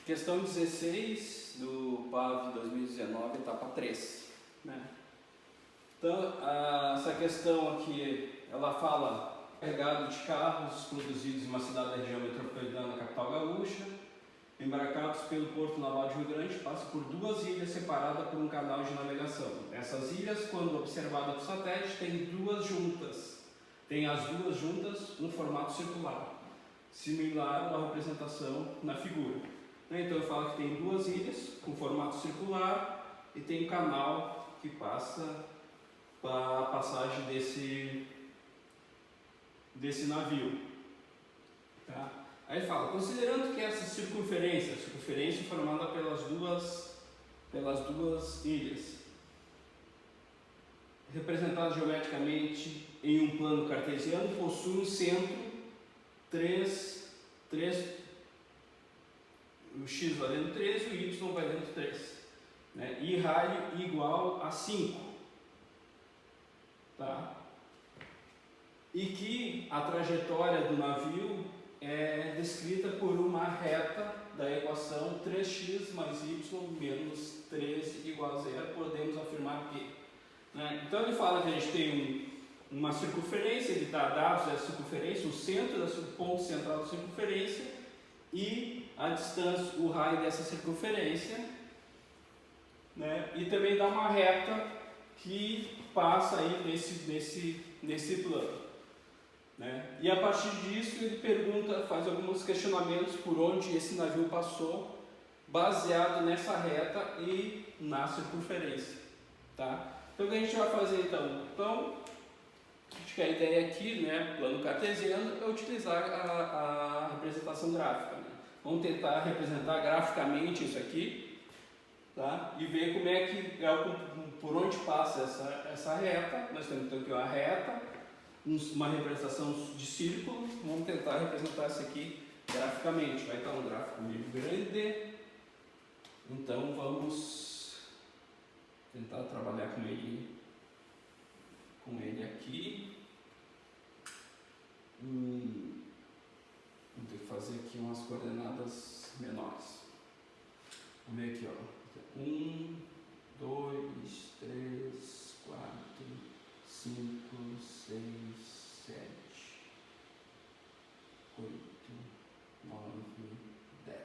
Questão 16 do PAV 2019, etapa 3. Né? Então, essa questão aqui, ela fala carregado de carros produzidos em uma cidade da região metropolitana da capital gaúcha, embarcados pelo Porto Naval de Rio Grande, passa por duas ilhas separadas por um canal de navegação. Essas ilhas, quando observadas por satélite, têm duas juntas. Tem as duas juntas no formato circular, similar à representação na figura. Então eu falo que tem duas ilhas com formato circular e tem um canal que passa para a passagem desse navio. Tá? Aí fala, considerando que essa circunferência formada pelas duas ilhas, representada geometricamente em um plano cartesiano, possui um centro 3, o x valendo 3 e o y valendo 3, né? E raio igual a 5, tá? E que a trajetória do navio é descrita por uma reta da equação 3x mais y menos 13 igual a 0, podemos afirmar que, né? Então ele fala que a gente tem uma circunferência, ele dá dados da circunferência, o centro, o ponto central da circunferência e a distância, o raio dessa circunferência, né? E também dá uma reta que passa aí nesse plano, né? E a partir disso ele pergunta, faz alguns questionamentos por onde esse navio passou, baseado nessa reta e na circunferência, tá? Então o que a gente vai fazer então? Acho que a ideia aqui, né, plano cartesiano, é utilizar a representação gráfica, né? Vamos tentar representar graficamente isso aqui, tá? E ver como é que por onde passa essa reta. Nós temos então aqui uma reta, uma representação de círculo. Vamos tentar representar isso aqui graficamente. Vai estar um gráfico meio grande, então vamos tentar trabalhar com ele aqui. Vou ter que fazer aqui umas coordenadas menores. Vamos ver aqui, ó. 1, 2, 3, 4, 5, 6, 7, 8, 9, 10.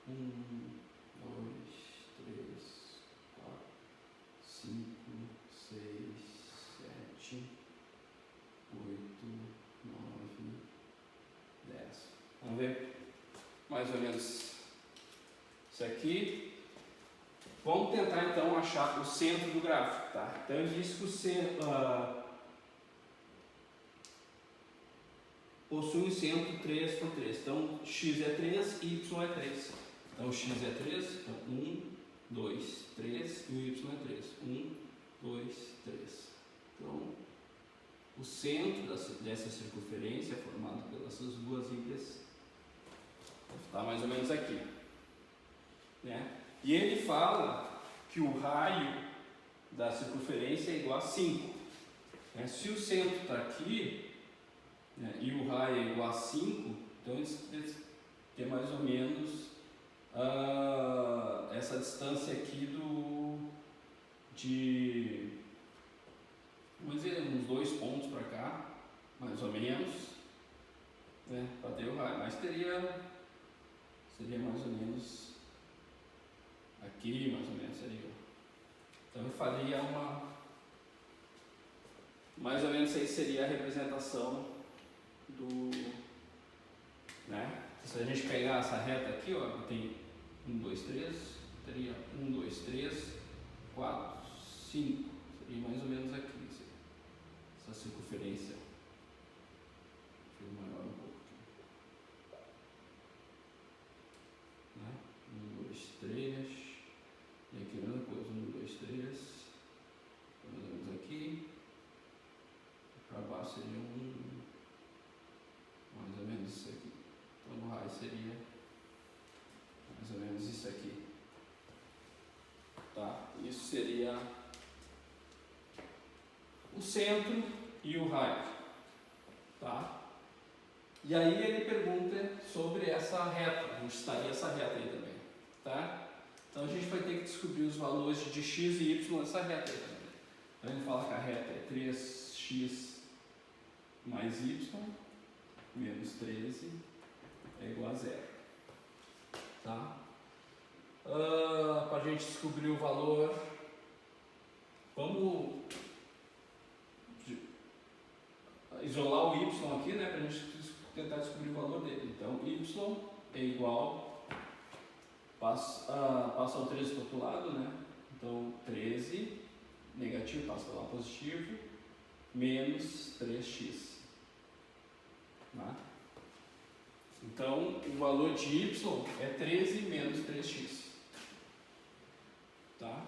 1, 2, 3, 4, 5, 6, 7, 8, 9, 10. Vamos ver? Mais ou menos isso aqui. Vamos tentar então achar o centro do gráfico, tá? Então ele diz que o centro possui um centro 3 por 3. Então x é 3 e y é 3. Então x é 3, então 1, 2, 3 e o y é 3. 1, 2, 3. Então o centro dessa circunferência, formado pelas duas ilhas, está mais ou menos aqui, né? E ele fala que o raio da circunferência é igual a 5. Né? Se o centro está aqui, né, e o raio é igual a 5, então eles têm mais ou menos essa distância aqui vamos dizer, uns 2 pontos para cá, mais ou menos, né, para ter o raio, mas seria mais ou menos aqui, mais ou menos seria. Então eu faria mais ou menos aí seria a representação né? Se a gente pegar essa reta aqui, ó, tem 1, 2, 3, teria 1, 2, 3, 4, 5, seria mais ou menos aqui, essa circunferência. Deixa eu maior um pouco aqui, né? 1, 2, 3, e aqui a mesma coisa, 1, 2, 3, mais ou menos aqui, para baixo seria mais ou menos isso aqui. Então o raio seria mais ou menos isso aqui, tá? Isso seria o centro e o raio, tá? E aí ele pergunta sobre essa essa reta, a gente estaria essa reta aí também, tá? Então a gente vai ter que descobrir os valores de x e y nessa reta aí também. Então a gente fala que a reta é 3x mais y menos 13 é igual a zero, tá? Para a gente descobrir o valor, vamos isolar o y aqui, né, para a gente tentar descobrir o valor dele. Então y é igual, passa o 13 para o outro lado, né? Então 13 negativo passa para lá positivo, menos 3x. Tá? Então o valor de y é 13 menos 3x. Tá?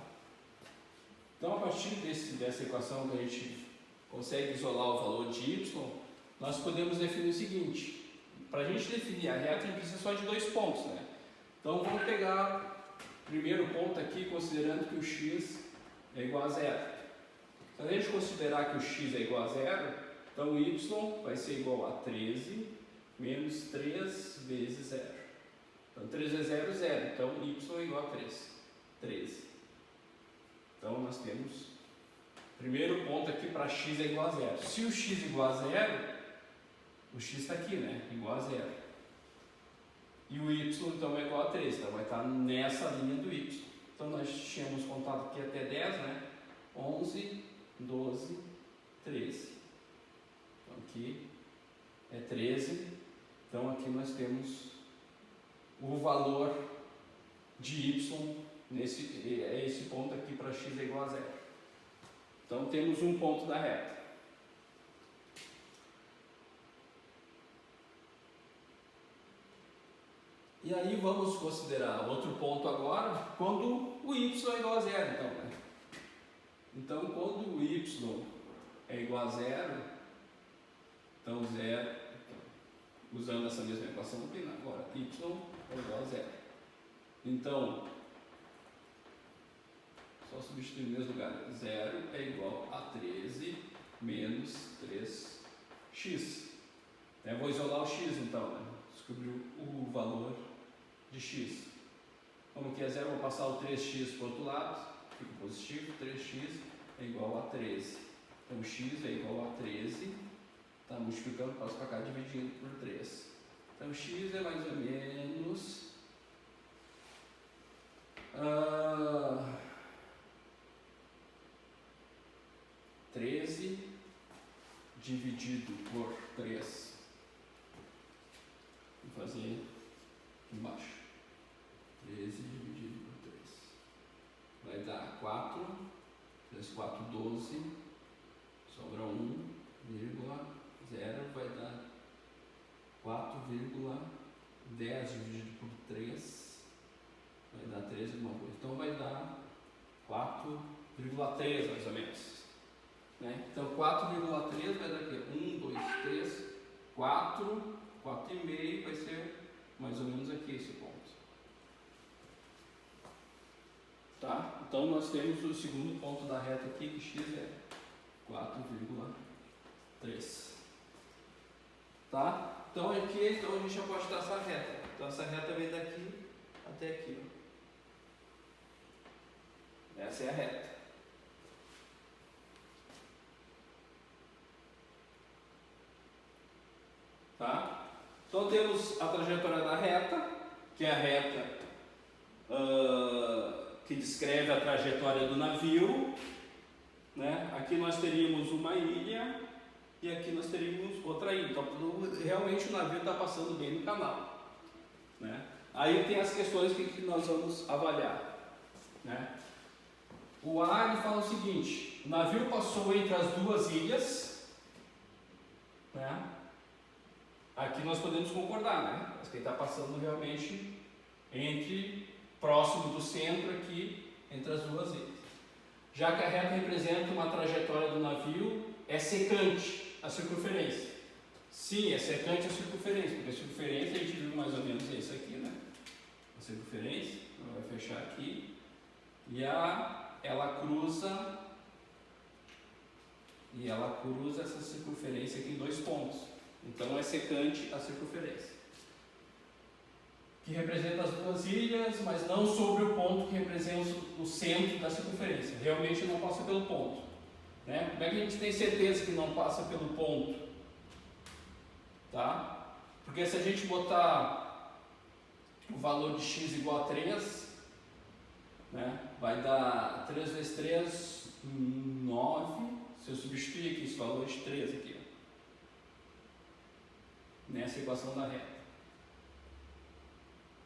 Então a partir dessa equação que a gente consegue isolar o valor de y, nós podemos definir o seguinte: para a gente definir a reta, a gente precisa só de dois pontos, né? Então vamos pegar o primeiro ponto aqui, considerando que o x é igual a zero. Se a gente considerar que o x é igual a zero, então o y vai ser igual a 13 menos 3 vezes zero. Então 3 vezes 0 é 0, então y é igual a 13. Então nós temos o primeiro ponto aqui para x é igual a zero. Se o x é igual a zero, o x está aqui, né? Igual a zero. E o y então é igual a 13, então vai estar nessa linha do y. Então nós tínhamos contado aqui até 10, né? 11, 12, 13. Então aqui é 13. Então aqui nós temos o valor de y, é esse ponto aqui para x é igual a zero. Então temos um ponto da reta. E aí vamos considerar outro ponto agora, quando o y é igual a zero, então, né? Então quando o y é igual a zero, então zero, usando essa mesma equação agora, y é igual a zero. Então, só substituir no mesmo lugar, 0 é igual a 13 menos 3x. Eu vou isolar o x então, né? Descobrir o valor de x. Como que é 0, vou passar o 3x para o outro lado, fica positivo, 3x é igual a 13. Então x é igual a 13, está multiplicando, passo para cá, dividindo por 3. Então x é mais ou menos 13 dividido por 3. Vou fazer aqui embaixo. 13 dividido por 3. Vai dar 4. 3, 4, 12. Sobra 1, vírgula 0. Vai dar 4,10 dividido por 3. Vai dar 13 alguma coisa. Então vai dar 4,3 mais ou menos. Né? Então 4,3 vai dar aqui 1, 2, 3, 4, 4,5 vai ser mais ou menos aqui esse ponto. Tá? Então nós temos o segundo ponto da reta aqui, que x é 4,3. Tá? Então aqui a gente já pode dar essa reta. Então essa reta vem daqui até aqui. Ó. Essa é a reta. Tá? Então temos a trajetória da reta, que é a reta que descreve a trajetória do navio, né? Aqui nós teríamos uma ilha e aqui nós teríamos outra ilha. Então realmente o navio está passando bem no canal, né? Aí tem as questões que nós vamos avaliar, né? O A ele fala o seguinte: o navio passou entre as duas ilhas, né? Aqui nós podemos concordar, né? Mas que ele está passando realmente próximo do centro aqui, entre as duas ilhas. Já que a reta representa uma trajetória do navio, é secante a circunferência. Sim, é secante a circunferência, porque a circunferência a gente viu mais ou menos isso aqui, né? A circunferência, ela vai fechar aqui, e ela cruza essa circunferência aqui em dois pontos. Então é secante a circunferência. que representa as duas ilhas, mas não sobre o ponto que representa o centro da circunferência. Realmente não passa pelo ponto. Né? Como é que a gente tem certeza que não passa pelo ponto? Tá? Porque se a gente botar o valor de x igual a 3, né, vai dar 3 vezes 3, 9. Se eu substituir aqui esse valor de 3 aqui, ó, nessa equação da reta.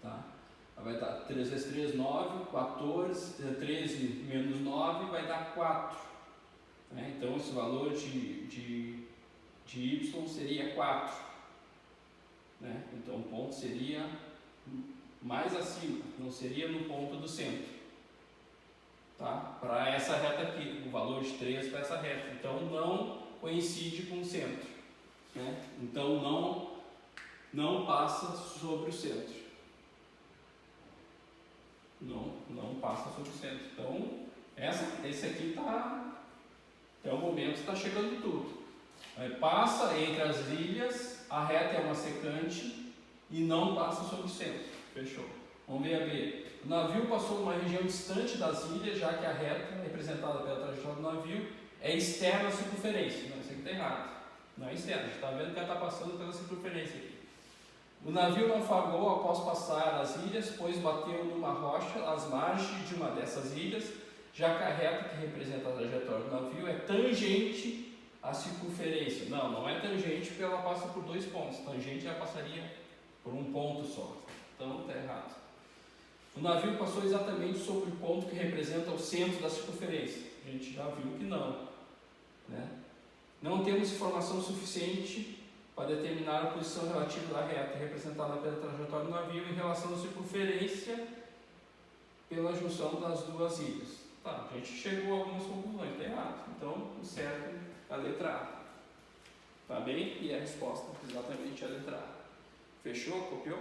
Tá? Vai dar 3 vezes 3, 9, 14, 13 menos 9 vai dar 4. Né? Então esse valor de y seria 4. Né? Então o ponto seria mais acima, não seria no ponto do centro. Tá? Para essa reta aqui, o valor de 3 para essa reta. Então não coincide com o centro. Né? Então não passa sobre o centro. Não passa sobre o centro. Então esse aqui está, até o momento está chegando tudo. Aí passa entre as ilhas, a reta é uma secante e não passa sobre o centro. Fechou. Vamos ver a B. O navio passou numa região distante das ilhas, já que a reta representada pela trajetória do navio é externa à circunferência. Não, isso aqui está errado. Não é externa, a gente está vendo que ela está passando pela circunferência aqui. O navio naufragou após passar as ilhas, pois bateu numa rocha às margens de uma dessas ilhas, já que a reta que representa a trajetória do navio é tangente à circunferência. Não é tangente porque ela passa por 2 pontos. Tangente já passaria por um ponto só. Então está errado. O navio passou exatamente sobre o ponto que representa o centro da circunferência. A gente já viu que não. Né? Não temos informação suficiente para determinar a posição relativa da reta representada pela trajetória do navio em relação à circunferência pela junção das duas ilhas. Tá, a gente chegou a algumas conclusões, está errado. Então, o certo é a letra A. Tá bem? E a resposta exatamente é a letra A. Fechou? Copiou?